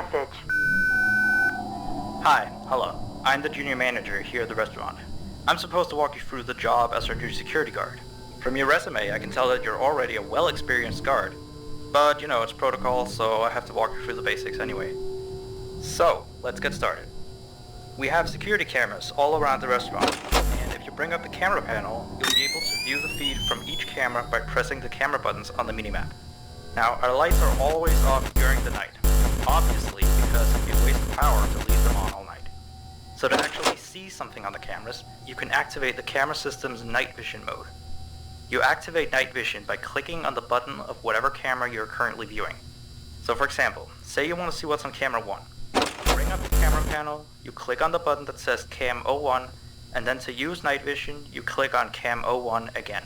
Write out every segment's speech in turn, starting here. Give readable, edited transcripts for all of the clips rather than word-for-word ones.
message. Hi, hello. I'm the junior manager here at the restaurant. I'm supposed to walk you through the job as our new security guard. From your resume, I can tell that you're already a well-experienced guard. But, it's protocol, so I have to walk you through the basics anyway. So, let's get started. We have security cameras all around the restaurant, and if you bring up the camera panel, you'll be able to view the feed from each camera by pressing the camera buttons on the minimap. Now, our lights are always off during the night, obviously because it'd be a waste of power to leave them on all night. So to actually see something on the cameras, you can activate the camera system's night vision mode. You activate night vision by clicking on the button of whatever camera you're currently viewing. So for example, say you want to see what's on camera 1. Bring up the camera panel, you click on the button that says Cam 01, and then to use night vision, you click on Cam 01 again.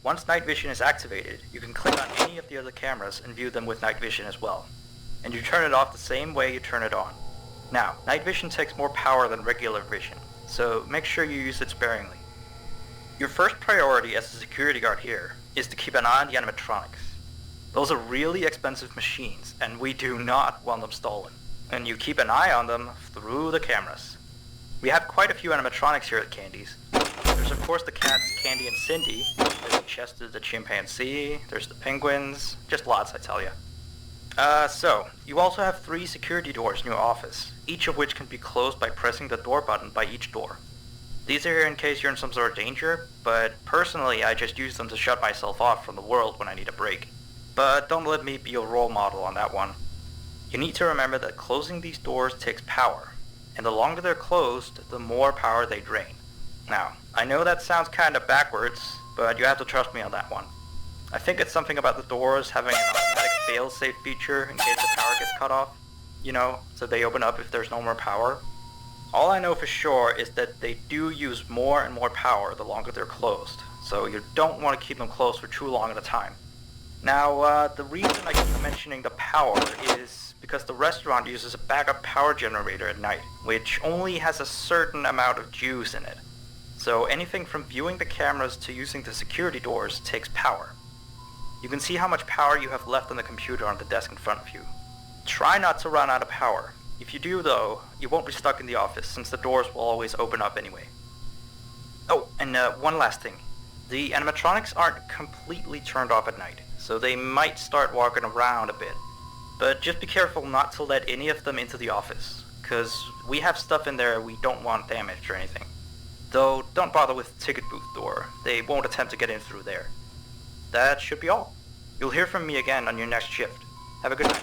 Once night vision is activated, you can click on any of the other cameras and view them with night vision as well. And you turn it off the same way you turn it on. Now, night vision takes more power than regular vision, so make sure you use it sparingly. Your first priority as a security guard here is to keep an eye on the animatronics. Those are really expensive machines, and we do not want them stolen. And you keep an eye on them through the cameras. We have quite a few animatronics here at Candy's. There's of course the cats Candy and Cindy, there's Chester the chimpanzee, there's the penguins, just lots I tell you. So, you also have 3 security doors in your office, each of which can be closed by pressing the door button by each door. These are here in case you're in some sort of danger, but personally I just use them to shut myself off from the world when I need a break. But don't let me be your role model on that one. You need to remember that closing these doors takes power, and the longer they're closed, the more power they drain. Now, I know that sounds kinda backwards, but you have to trust me on that one. I think it's something about the doors having an automatic fail-safe feature in case the power gets cut off. So they open up if there's no more power. All I know for sure is that they do use more and more power the longer they're closed, so you don't want to keep them closed for too long at a time. Now, the reason I keep mentioning the power is because the restaurant uses a backup power generator at night, which only has a certain amount of juice in it. So anything from viewing the cameras to using the security doors takes power. You can see how much power you have left on the computer on the desk in front of you. Try not to run out of power. If you do though, you won't be stuck in the office since the doors will always open up anyway. Oh, and one last thing. The animatronics aren't completely turned off at night, so they might start walking around a bit. But just be careful not to let any of them into the office, cause we have stuff in there we don't want damaged or anything. Though don't bother with the ticket booth door, they won't attempt to get in through there. That should be all. You'll hear from me again on your next shift. Have a good night.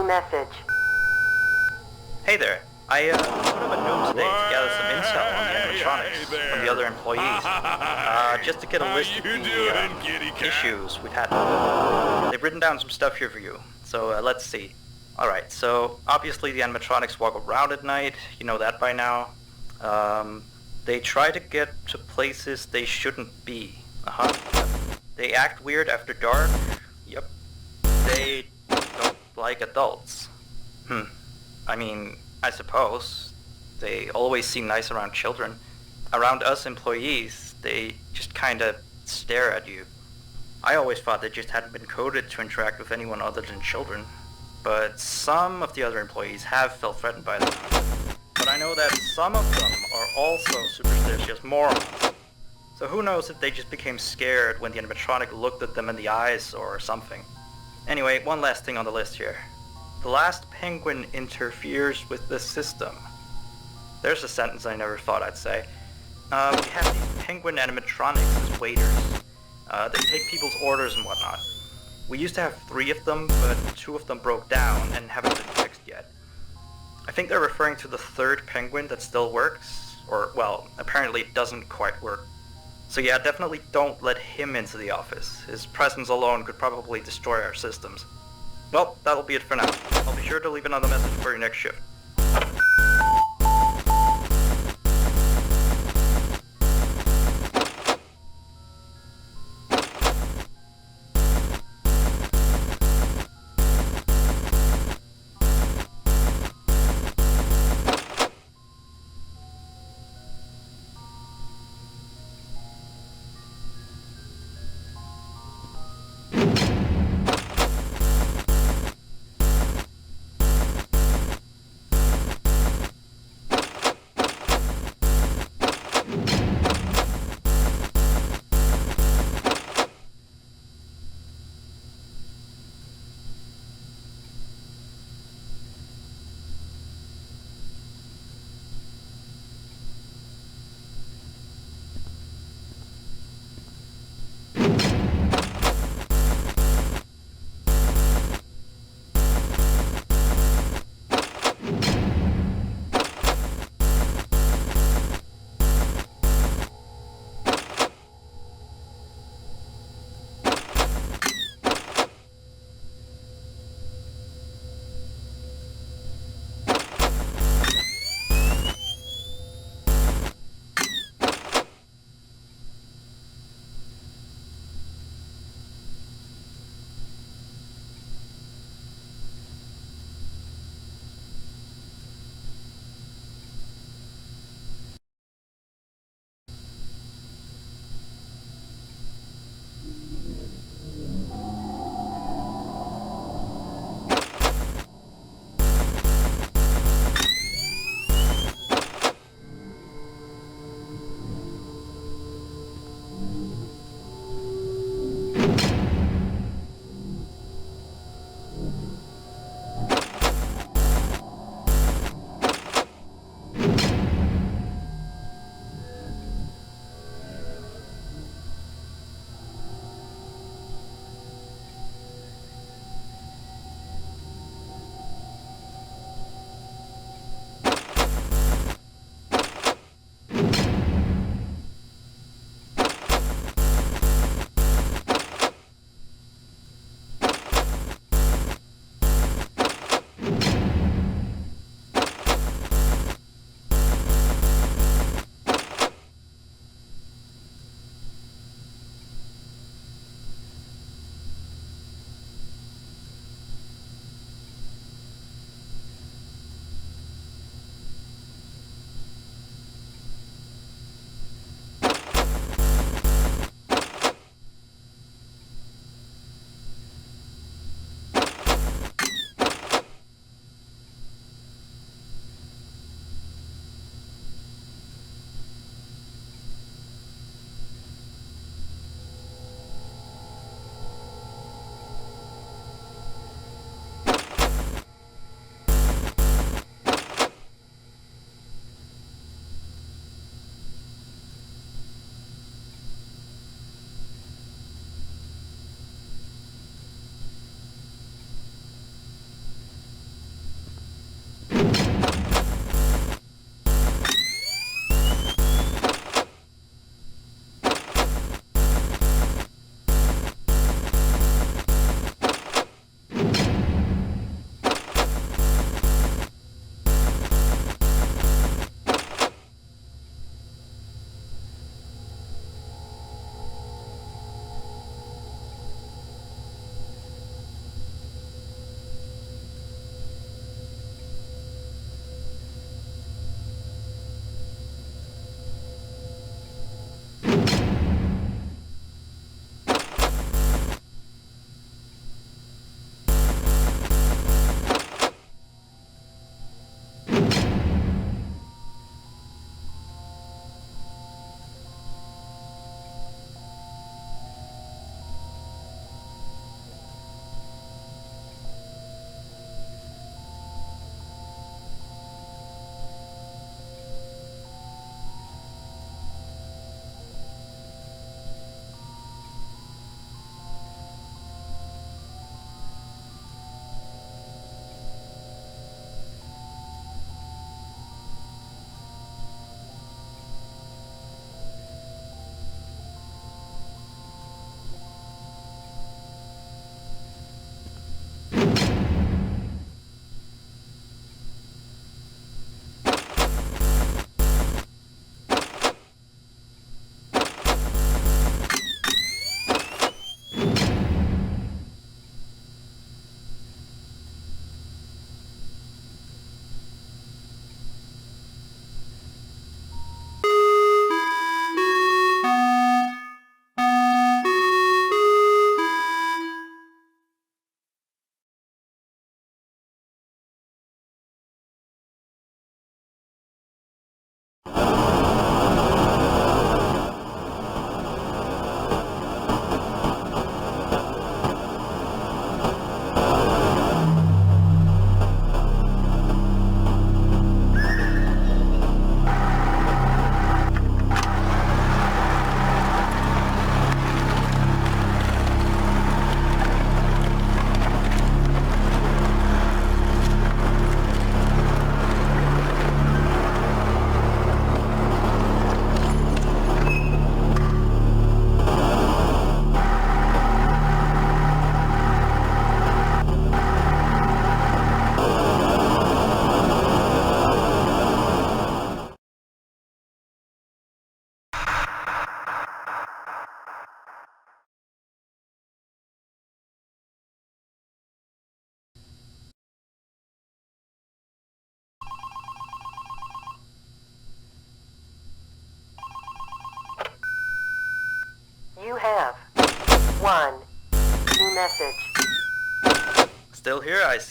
new message. Hey there. I put up a note today to gather some intel on the animatronics from the other employees. Just to get a list of the issues we've had. They've written down some stuff here for you. So let's see. Alright, so obviously the animatronics walk around at night. You know that by now. They try to get to places they shouldn't be. They act weird after dark. Yep. They don't like adults. I mean, I suppose. They always seem nice around children. Around us employees, they just kinda stare at you. I always thought they just hadn't been coded to interact with anyone other than children. But some of the other employees have felt threatened by them. But I know that some of them are also superstitious morons. So who knows if they just became scared when the animatronic looked at them in the eyes or something. Anyway, one last thing on the list here. The last penguin interferes with the system. There's a sentence I never thought I'd say. We have these penguin animatronics as waiters. They take people's orders and whatnot. We used to have 3 of them, but 2 of them broke down and haven't been fixed yet. I think they're referring to the 3rd penguin that still works, or, well, apparently it doesn't quite work. So yeah, definitely don't let him into the office. His presence alone could probably destroy our systems. Well, that'll be it for now. I'll be sure to leave another message for your next shift.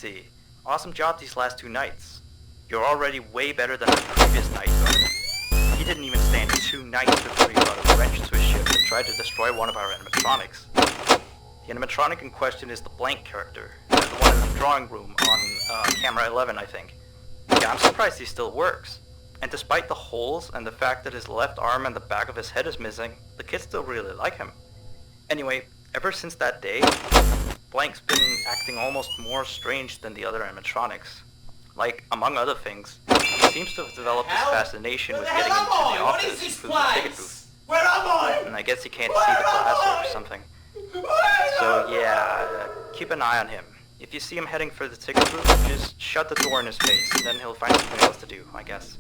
see. Awesome job these last 2 nights. You're already way better than the previous night guard. He didn't even stand 2 nights before he brought a wrench to his ship and tried to destroy one of our animatronics. The animatronic in question is the Blank character, the one in the drawing room on camera 11, I think. Yeah, I'm surprised he still works. And despite the holes and the fact that his left arm and the back of his head is missing, the kids still really like him. Anyway, ever since that day, Blank's been acting almost more strange than the other animatronics. Like, among other things, he seems to have developed this fascination with getting into the office through the ticket booth. Where am I? And I guess he can't see the glass or something. So yeah, keep an eye on him. If you see him heading for the ticket booth, just shut the door in his face, and then he'll find something else to do, I guess.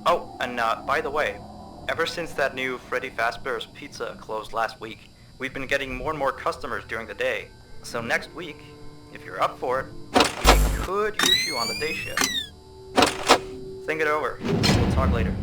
Oh, and by the way, ever since that new Freddy Fazbear's Pizza closed last week, we've been getting more and more customers during the day. So next week, if you're up for it, we could use you on the day shift. Think it over. We'll talk later.